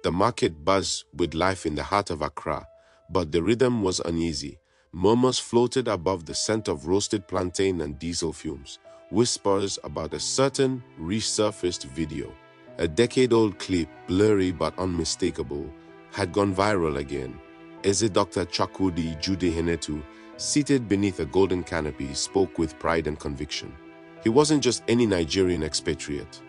The market buzzed with life in the heart of Accra, but the rhythm was uneasy. Murmurs floated above the scent of roasted plantain and diesel fumes. Whispers about a certain resurfaced video. A decade-old clip, blurry but unmistakable, had gone viral again. Eze Dr. Chukwudi Jude Henetu, seated beneath a golden canopy, spoke with pride and conviction. He wasn't just any Nigerian expatriate.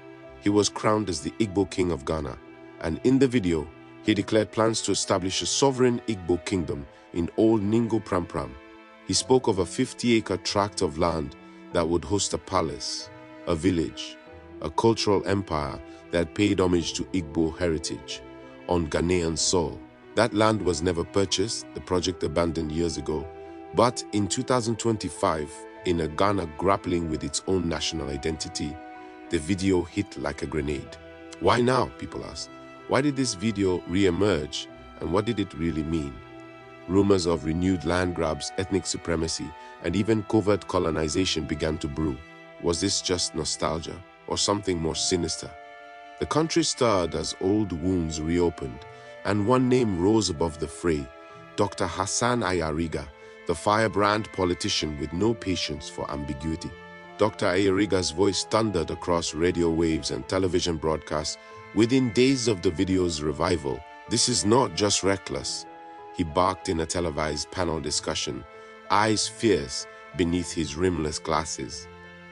He was crowned as the Igbo King of Ghana, and in the video, he declared plans to establish a sovereign Igbo kingdom in old Ningo Prampram. He spoke of a 50-acre tract of land that would host a palace, a village, a cultural empire that paid homage to Igbo heritage on Ghanaian soil. That land was never purchased, the project abandoned years ago. But in 2025, in a Ghana grappling with its own national identity, the video hit like a grenade. Why now, people ask? Why did this video re-emerge, and what did it really mean? Rumors of renewed land grabs, ethnic supremacy, and even covert colonization began to brew. Was this just nostalgia, or something more sinister? The country stirred as old wounds reopened, and one name rose above the fray: Dr. Hassan Ayariga, the firebrand politician with no patience for ambiguity. Dr. Ayariga's voice thundered across radio waves and television broadcasts within days of the video's revival. This is not just reckless, he barked in a televised panel discussion, eyes fierce beneath his rimless glasses.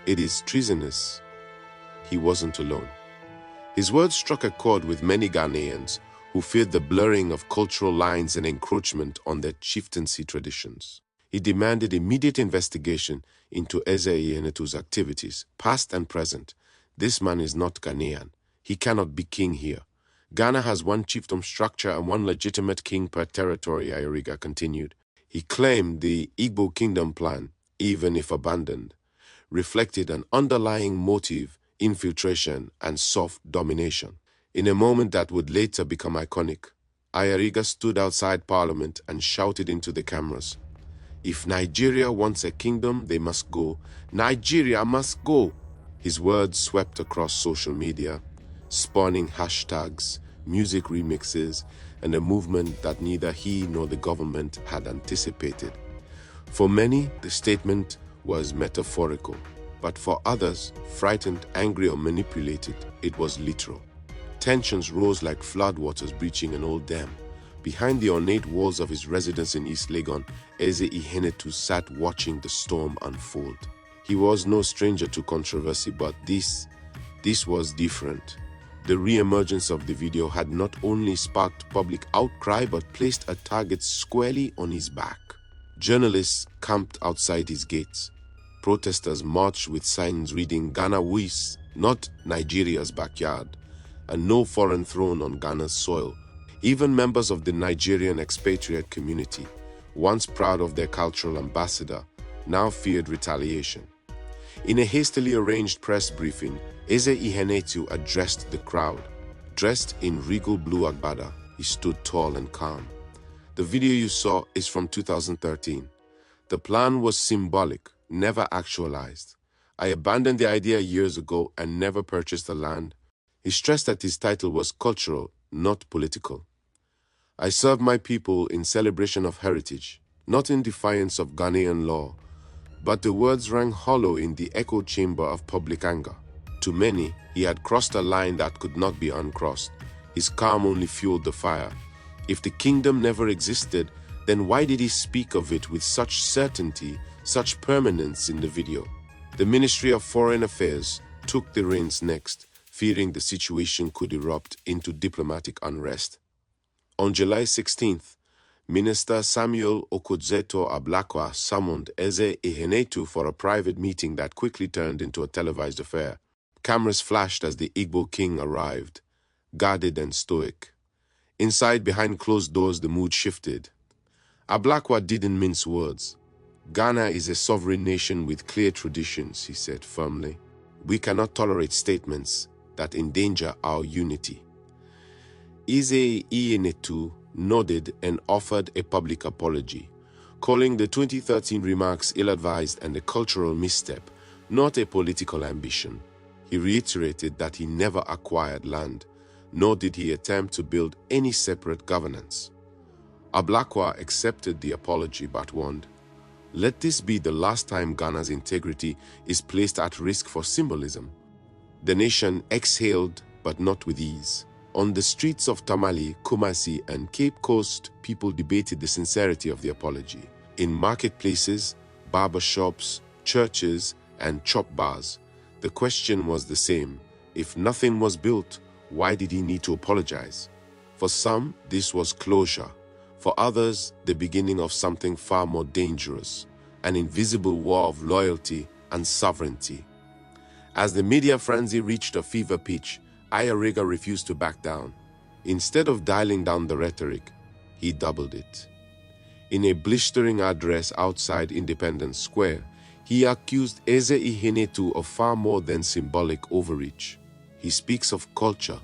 It is treasonous. He wasn't alone. His words struck a chord with many Ghanaians who feared the blurring of cultural lines and encroachment on their chieftaincy traditions. He demanded immediate investigation into Eze Ihenetu's activities, past and present. This man is not Ghanaian. He cannot be king here. Ghana has one chiefdom structure and one legitimate king per territory, Ayariga continued. He claimed the Igbo kingdom plan, even if abandoned, reflected an underlying motive: infiltration and soft domination. In a moment that would later become iconic, Ayariga stood outside Parliament and shouted into the cameras, "If Nigeria wants a kingdom, they must go. Nigeria must go." His words swept across social media, spawning hashtags, music remixes, and a movement that neither he nor the government had anticipated. For many, the statement was metaphorical, but for others, frightened, angry, or manipulated, it was literal. Tensions rose like floodwaters breaching an old dam. Behind the ornate walls of his residence in East Legon, Eze Ihenetu sat watching the storm unfold. He was no stranger to controversy, but this was different. The re-emergence of the video had not only sparked public outcry but placed a target squarely on his back. Journalists camped outside his gates. Protesters marched with signs reading "Ghana Wis, not Nigeria's backyard," and "No foreign throne on Ghana's soil." Even members of the Nigerian expatriate community, once proud of their cultural ambassador, now feared retaliation. In a hastily arranged press briefing, Eze Ihenetu addressed the crowd. Dressed in regal blue agbada, he stood tall and calm. The video you saw is from 2013. The plan was symbolic, never actualized. "I abandoned the idea years ago and never purchased the land." He stressed that his title was cultural, not political. "I serve my people in celebration of heritage, not in defiance of Ghanaian law." But the words rang hollow in the echo chamber of public anger. To many, he had crossed a line that could not be uncrossed. His calm only fueled the fire. If the kingdom never existed, then why did he speak of it with such certainty, such permanence in the video? The Ministry of Foreign Affairs took the reins next, fearing the situation could erupt into diplomatic unrest. On July 16th, Minister Samuel Okudzeto Ablakwa summoned Eze Ihenetu for a private meeting that quickly turned into a televised affair. Cameras flashed as the Igbo king arrived, guarded and stoic. Inside, behind closed doors, the mood shifted. Ablakwa didn't mince words. "Ghana is a sovereign nation with clear traditions," he said firmly. "We cannot tolerate statements that endanger our unity." Eze Ihenetu nodded and offered a public apology, calling the 2013 remarks ill-advised and a cultural misstep, not a political ambition. He reiterated that he never acquired land, nor did he attempt to build any separate governance. Ablakwa accepted the apology but warned, "Let this be the last time Ghana's integrity is placed at risk for symbolism." The nation exhaled, but not with ease. On the streets of Tamale, Kumasi, and Cape Coast, people debated the sincerity of the apology. In marketplaces, barber shops, churches, and chop bars, the question was the same. If nothing was built, why did he need to apologize? For some, this was closure. For others, the beginning of something far more dangerous, an invisible war of loyalty and sovereignty. As the media frenzy reached a fever pitch, Ayariga refused to back down. Instead of dialing down the rhetoric, he doubled it. In a blistering address outside Independence Square, he accused Eze Ihenetu of far more than symbolic overreach. He speaks of culture,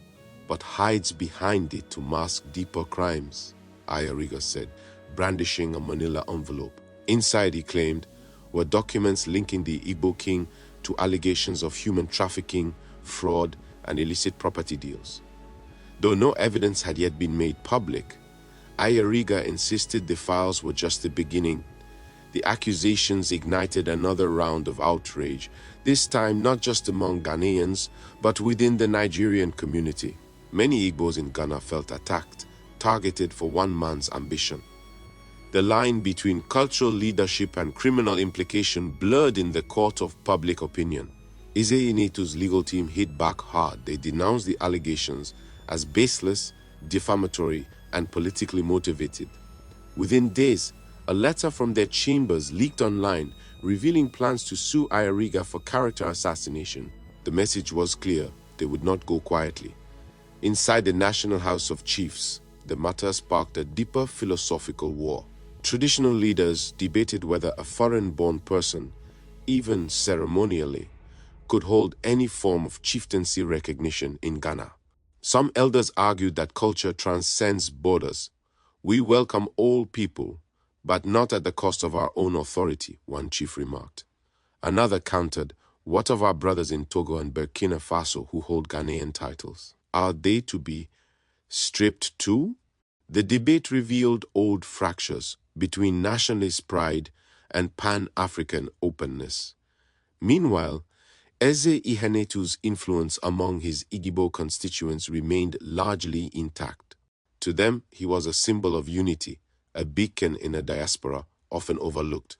but hides behind it to mask deeper crimes, Ayariga said, brandishing a manila envelope. Inside, he claimed, were documents linking the Igbo king to allegations of human trafficking, fraud, and illicit property deals. Though no evidence had yet been made public, Ayariga insisted the files were just the beginning. The accusations ignited another round of outrage, this time not just among Ghanaians, but within the Nigerian community. Many Igbos in Ghana felt attacked, targeted for one man's ambition. The line between cultural leadership and criminal implication blurred in the court of public opinion. Eze Ihenetu's legal team hit back hard. They denounced the allegations as baseless, defamatory, and politically motivated. Within days, a letter from their chambers leaked online, revealing plans to sue Ayariga for character assassination. The message was clear: they would not go quietly. Inside the National House of Chiefs, the matter sparked a deeper philosophical war. Traditional leaders debated whether a foreign-born person, even ceremonially, could hold any form of chieftaincy recognition in Ghana. Some elders argued that culture transcends borders. We welcome all people, but not at the cost of our own authority, one chief remarked. Another countered, what of our brothers in Togo and Burkina Faso who hold Ghanaian titles? Are they to be stripped too? The debate revealed old fractures between nationalist pride and Pan-African openness. Meanwhile, Eze Ihenetu's influence among his Igbo constituents remained largely intact. To them, he was a symbol of unity, a beacon in a diaspora often overlooked.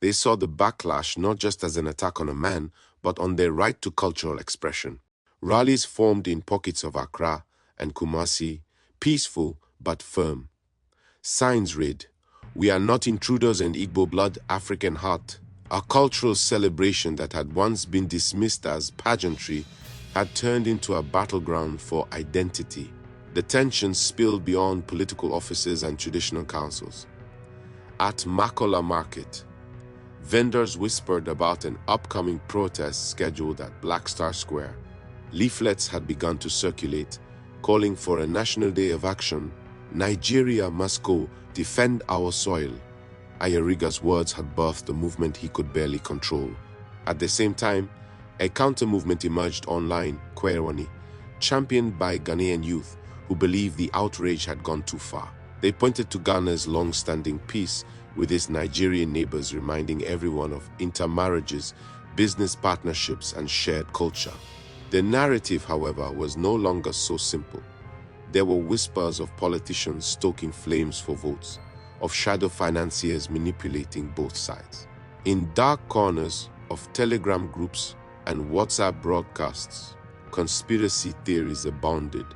They saw the backlash not just as an attack on a man, but on their right to cultural expression. Rallies formed in pockets of Accra and Kumasi, peaceful but firm. Signs read, "We are not intruders in Igbo blood, African heart." A cultural celebration that had once been dismissed as pageantry had turned into a battleground for identity. The tensions spilled beyond political offices and traditional councils. At Makola Market, vendors whispered about an upcoming protest scheduled at Black Star Square. Leaflets had begun to circulate, calling for a national day of action. Nigeria must go, defend our soil. Ayariga's words had birthed a movement he could barely control. At the same time, a counter-movement emerged online, Kwerwani, championed by Ghanaian youth who believed the outrage had gone too far. They pointed to Ghana's long-standing peace with its Nigerian neighbors, reminding everyone of intermarriages, business partnerships, and shared culture. The narrative, however, was no longer so simple. There were whispers of politicians stoking flames for votes, of shadow financiers manipulating both sides. In dark corners of Telegram groups and WhatsApp broadcasts, conspiracy theories abounded,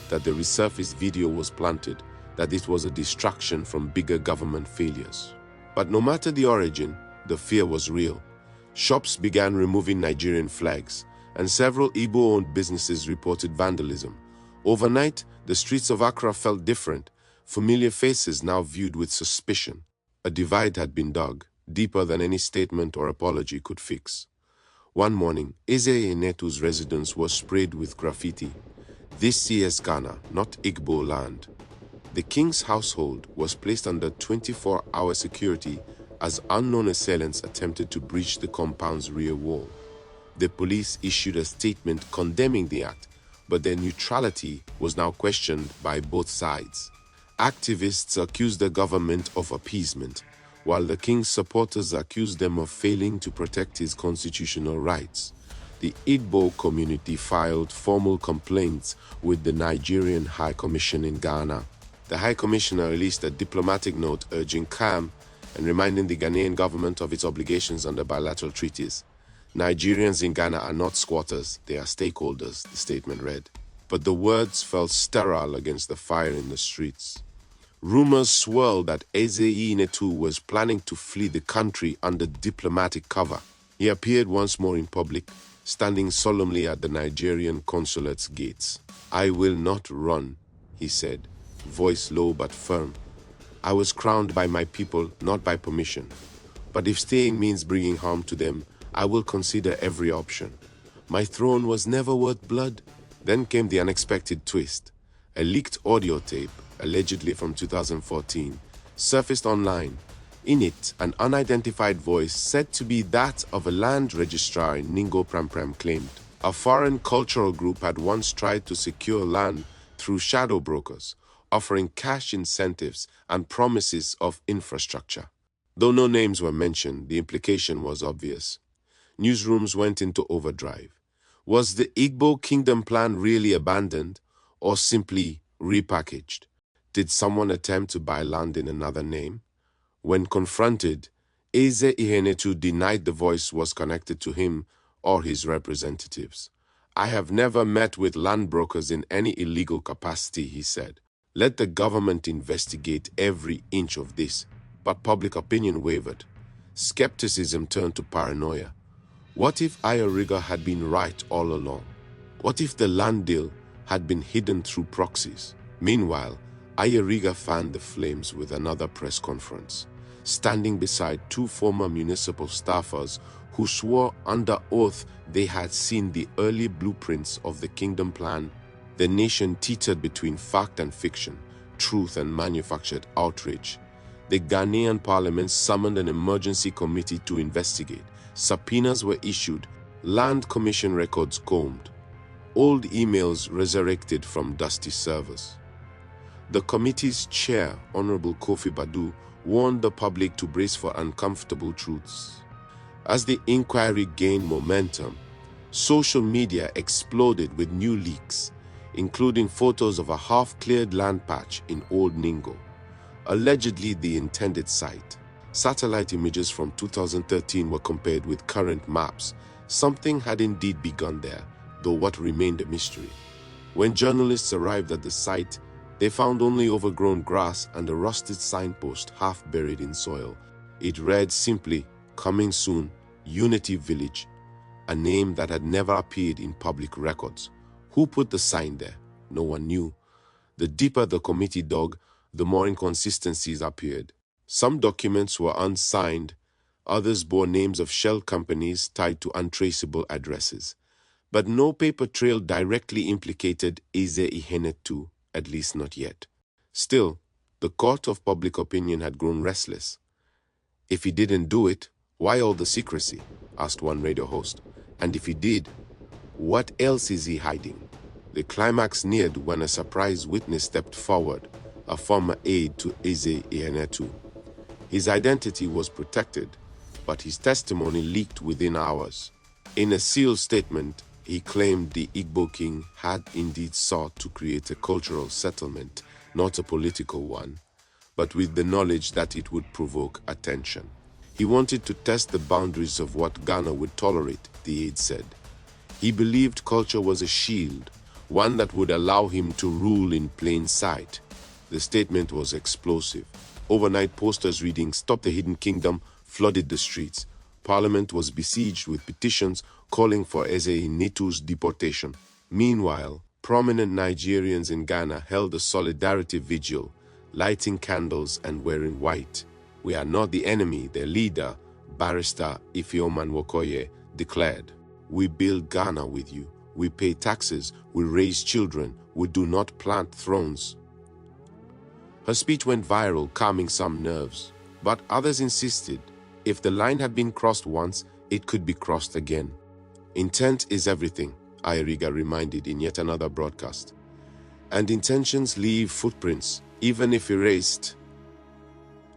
that the resurfaced video was planted, that it was a distraction from bigger government failures. But no matter the origin, the fear was real. Shops began removing Nigerian flags, and several Igbo-owned businesses reported vandalism. Overnight, the streets of Accra felt different. Familiar faces now viewed with suspicion. A divide had been dug, deeper than any statement or apology could fix. One morning, Eze Ihenetu's residence was sprayed with graffiti. "This CS Ghana, not Igbo land." The king's household was placed under 24-hour security as unknown assailants attempted to breach the compound's rear wall. The police issued a statement condemning the act, but their neutrality was now questioned by both sides. Activists accused the government of appeasement, while the king's supporters accused them of failing to protect his constitutional rights. The Igbo community filed formal complaints with the Nigerian High Commission in Ghana. The High Commissioner released a diplomatic note urging calm and reminding the Ghanaian government of its obligations under bilateral treaties. Nigerians in Ghana are not squatters, they are stakeholders, the statement read. But the words fell sterile against the fire in the streets. Rumors swirled that Eze Iheanacho was planning to flee the country under diplomatic cover. He appeared once more in public, standing solemnly at the Nigerian consulate's gates. "I will not run," he said, voice low but firm. "I was crowned by my people, not by permission. But if staying means bringing harm to them, I will consider every option. My throne was never worth blood." Then came the unexpected twist. A leaked audio tape, allegedly from 2014, surfaced online. In it, an unidentified voice said to be that of a land registrar in Ningo Pramprem claimed a foreign cultural group had once tried to secure land through shadow brokers, offering cash incentives and promises of infrastructure. Though no names were mentioned, the implication was obvious. Newsrooms went into overdrive. Was the Igbo kingdom plan really abandoned or simply repackaged? Did someone attempt to buy land in another name? When confronted, Eze Iheanacho denied the voice was connected to him or his representatives. "I have never met with land brokers in any illegal capacity," he said. "Let the government investigate every inch of this." But public opinion wavered. Skepticism turned to paranoia. What if Ayariga had been right all along? What if the land deal had been hidden through proxies? Meanwhile, Ayariga fanned the flames with another press conference, standing beside two former municipal staffers who swore under oath they had seen the early blueprints of the kingdom plan. The nation teetered between fact and fiction, truth and manufactured outrage. The Ghanaian parliament summoned an emergency committee to investigate. Subpoenas were issued, land commission records combed, old emails resurrected from dusty servers. The committee's chair, Honorable Kofi Badu, warned the public to brace for uncomfortable truths. As the inquiry gained momentum, social media exploded with new leaks, including photos of a half-cleared land patch in Old Ningo, allegedly the intended site. Satellite images from 2013 were compared with current maps. Something had indeed begun there, though what remained a mystery. When journalists arrived at the site, they found only overgrown grass and a rusted signpost half buried in soil. It read simply, "Coming soon, Unity Village," a name that had never appeared in public records. Who put the sign there? No one knew. The deeper the committee dug, the more inconsistencies appeared. Some documents were unsigned, others bore names of shell companies tied to untraceable addresses. But no paper trail directly implicated Eze Iheanacho, at least not yet. Still, the court of public opinion had grown restless. "If he didn't do it, why all the secrecy?" asked one radio host. "And if he did, what else is he hiding?" The climax neared when a surprise witness stepped forward, a former aide to Eze Iheanacho. His identity was protected, but his testimony leaked within hours. In a sealed statement, he claimed the Igbo king had indeed sought to create a cultural settlement, not a political one, but with the knowledge that it would provoke attention. He wanted to test the boundaries of what Ghana would tolerate, the aide said. He believed culture was a shield, one that would allow him to rule in plain sight. The statement was explosive. Overnight posters reading "Stop the Hidden Kingdom" flooded the streets. Parliament was besieged with petitions calling for Eze Iheanacho's deportation. Meanwhile, prominent Nigerians in Ghana held a solidarity vigil, lighting candles and wearing white. "We are not the enemy," their leader, Barrister Ifeoma Nwokoye, declared. "We build Ghana with you. We pay taxes. We raise children. We do not plant thrones." Her speech went viral, calming some nerves. But others insisted, if the line had been crossed once, it could be crossed again. Intent is everything, Ayariga reminded in yet another broadcast. And intentions leave footprints, even if erased.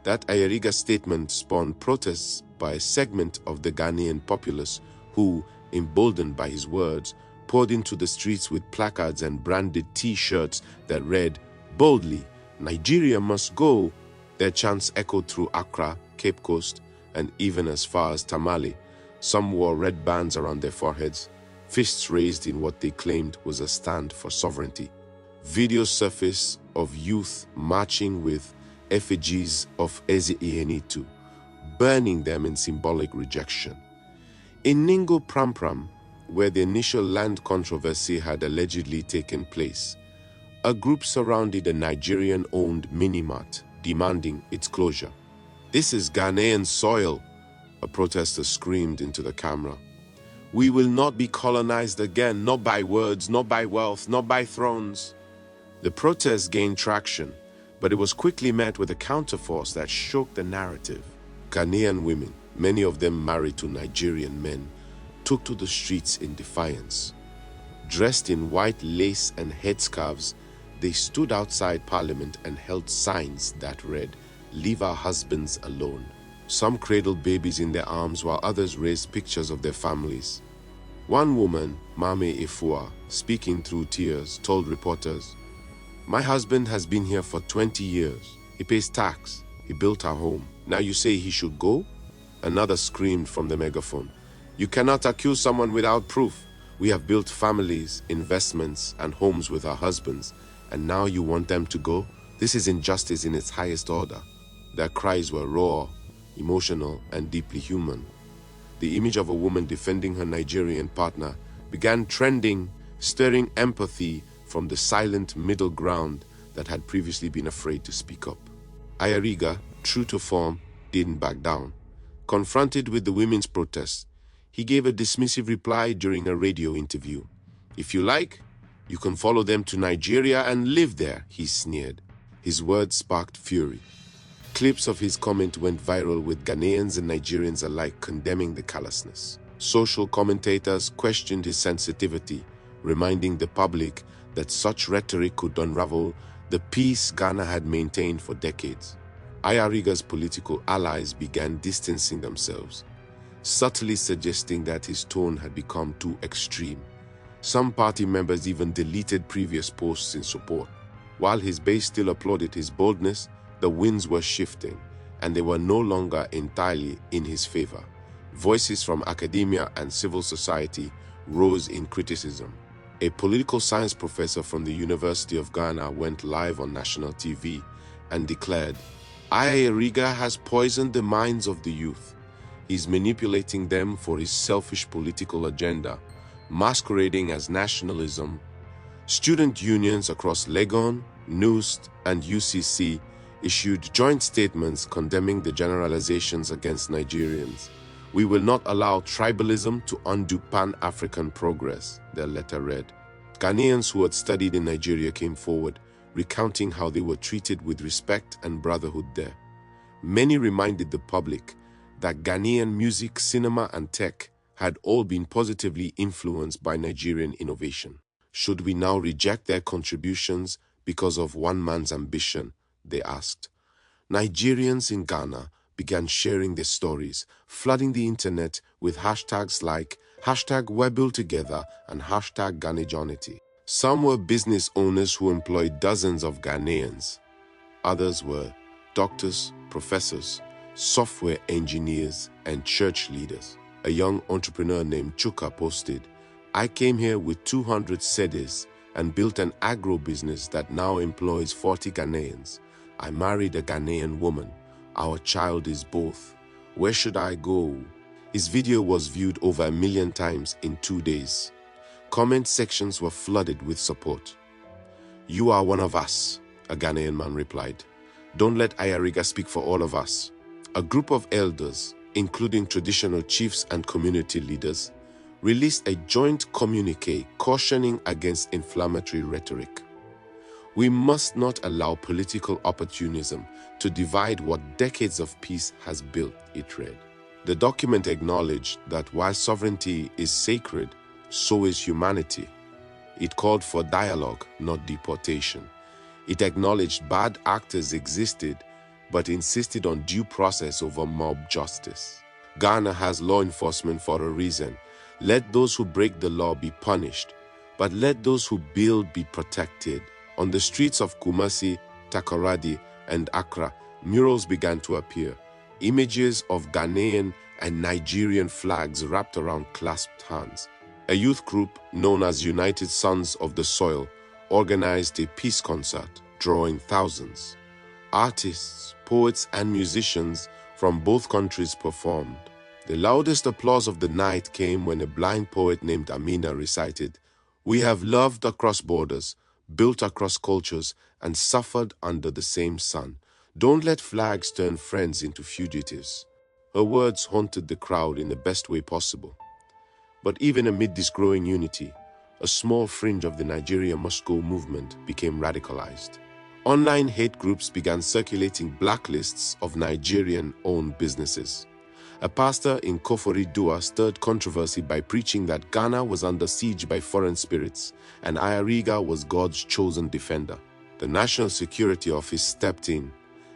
That Ayariga statement spawned protests by a segment of the Ghanaian populace who, emboldened by his words, poured into the streets with placards and branded T-shirts that read, boldly, "Nigeria must go." Their chants echoed through Accra, Cape Coast, and even as far as Tamale. Some wore red bands around their foreheads, fists raised in what they claimed was a stand for sovereignty. Videos surfaced of youth marching with effigies of Eze Ihenitu, burning them in symbolic rejection. In Ningo Prampram, where the initial land controversy had allegedly taken place, a group surrounded a Nigerian-owned mini-mart, demanding its closure. "This is Ghanaian soil," a protester screamed into the camera. "We will not be colonized again, not by words, not by wealth, not by thrones." The protest gained traction, but it was quickly met with a counterforce that shook the narrative. Ghanaian women, many of them married to Nigerian men, took to the streets in defiance. Dressed in white lace and headscarves, they stood outside Parliament and held signs that read, "Leave our husbands alone." Some cradled babies in their arms while others raised pictures of their families. One woman, Mame Efua, speaking through tears, told reporters, "My husband has been here for 20 years. He pays tax. He built our home. Now you say he should go?" Another screamed from the megaphone, "You cannot accuse someone without proof. We have built families, investments, and homes with our husbands, and now you want them to go? This is injustice in its highest order." Their cries were raw, emotional, and deeply human. The image of a woman defending her Nigerian partner began trending, stirring empathy from the silent middle ground that had previously been afraid to speak up. Ayariga, true to form, didn't back down. Confronted with the women's protests, he gave a dismissive reply during a radio interview. "If you like, you can follow them to Nigeria and live there," he sneered. His words sparked fury. Clips of his comment went viral with Ghanaians and Nigerians alike condemning the callousness. Social commentators questioned his sensitivity, reminding the public that such rhetoric could unravel the peace Ghana had maintained for decades. Ayariga's political allies began distancing themselves, subtly suggesting that his tone had become too extreme. Some party members even deleted previous posts in support. While his base still applauded his boldness, the winds were shifting, and they were no longer entirely in his favor. Voices from academia and civil society rose in criticism. A political science professor from the University of Ghana went live on national TV and declared, "Ayariga has poisoned the minds of the youth. He's manipulating them for his selfish political agenda, masquerading as nationalism." Student unions across Legon, NUST, and UCC issued joint statements condemning the generalizations against Nigerians. "We will not allow tribalism to undo Pan-African progress," their letter read. Ghanaians who had studied in Nigeria came forward, recounting how they were treated with respect and brotherhood there. Many reminded the public that Ghanaian music, cinema, and tech had all been positively influenced by Nigerian innovation. Should we now reject their contributions because of one man's ambition? They asked. Nigerians in Ghana began sharing their stories, flooding the internet with hashtags like #WeBuildTogether and #Ghanajohnity. Some were business owners who employed dozens of Ghanaians. Others were doctors, professors, software engineers, and church leaders. A young entrepreneur named Chuka posted, "I came here with 200 cedis and built an agro business that now employs 40 Ghanaians. I married a Ghanaian woman. Our child is both. Where should I go?" His video was viewed over 1 million times in 2 days. Comment sections were flooded with support. "You are one of us," a Ghanaian man replied. "Don't let Ayariga speak for all of us." A group of elders, including traditional chiefs and community leaders, released a joint communique cautioning against inflammatory rhetoric. "We must not allow political opportunism to divide what decades of peace has built," it read. The document acknowledged that while sovereignty is sacred, so is humanity. It called for dialogue, not deportation. It acknowledged bad actors existed, but insisted on due process over mob justice. Ghana has law enforcement for a reason. Let those who break the law be punished, but let those who build be protected. On the streets of Kumasi, Takoradi, and Accra, murals began to appear. Images of Ghanaian and Nigerian flags wrapped around clasped hands. A youth group known as United Sons of the Soil organized a peace concert, drawing thousands. Artists, poets, and musicians from both countries performed. The loudest applause of the night came when a blind poet named Amina recited, "We have loved across borders, built across cultures, and suffered under the same sun. Don't let flags turn friends into fugitives." Her words haunted the crowd in the best way possible. But even amid this growing unity, a small fringe of the Nigeria Must Go movement became radicalized. Online hate groups began circulating blacklists of Nigerian-owned businesses. A pastor in Kofori Dua stirred controversy by preaching that Ghana was under siege by foreign spirits and Ayariga was God's chosen defender. The National Security Office stepped in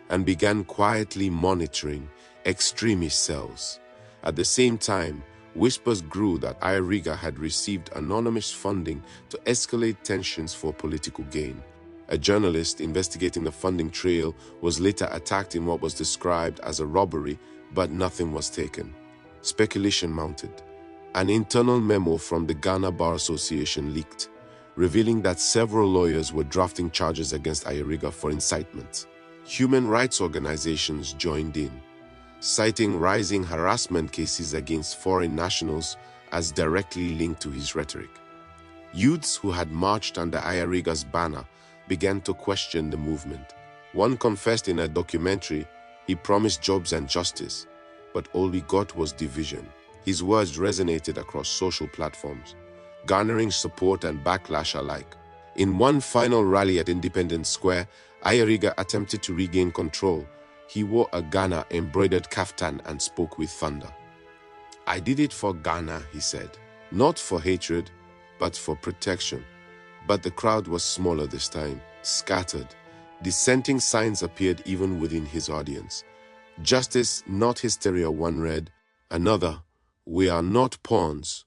and began quietly monitoring extremist cells. At the same time, whispers grew that Ayariga had received anonymous funding to escalate tensions for political gain. A journalist investigating the funding trail was later attacked in what was described as a robbery, but nothing was taken. Speculation mounted. An internal memo from the Ghana Bar Association leaked, revealing that several lawyers were drafting charges against Ayariga for incitement. Human rights organizations joined in, citing rising harassment cases against foreign nationals as directly linked to his rhetoric. Youths who had marched under Ayariga's banner began to question the movement. One confessed in a documentary he promised jobs and justice, but all he got was division. His words resonated across social platforms, garnering support and backlash alike. In one final rally at Independence Square, Ayariga attempted to regain control. He wore a Ghana embroidered kaftan and spoke with thunder. "I did it for Ghana," he said, "not for hatred, but for protection." But the crowd was smaller this time, scattered. Dissenting signs appeared even within his audience. "Justice, not hysteria," one read. Another, "We are not pawns."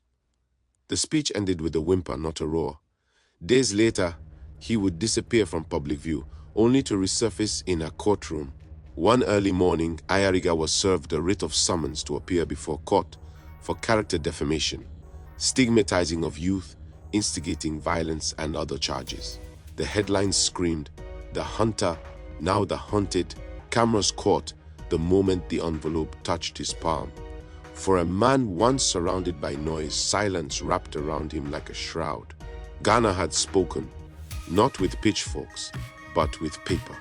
The speech ended with a whimper, not a roar. Days later, he would disappear from public view, only to resurface in a courtroom. One early morning, Ayariga was served a writ of summons to appear before court for character defamation, stigmatizing of youth, instigating violence, and other charges. The headlines screamed, "The hunter, now the hunted." Cameras caught the moment the envelope touched his palm. For a man once surrounded by noise, silence wrapped around him like a shroud. Ghana had spoken, not with pitchforks, but with paper.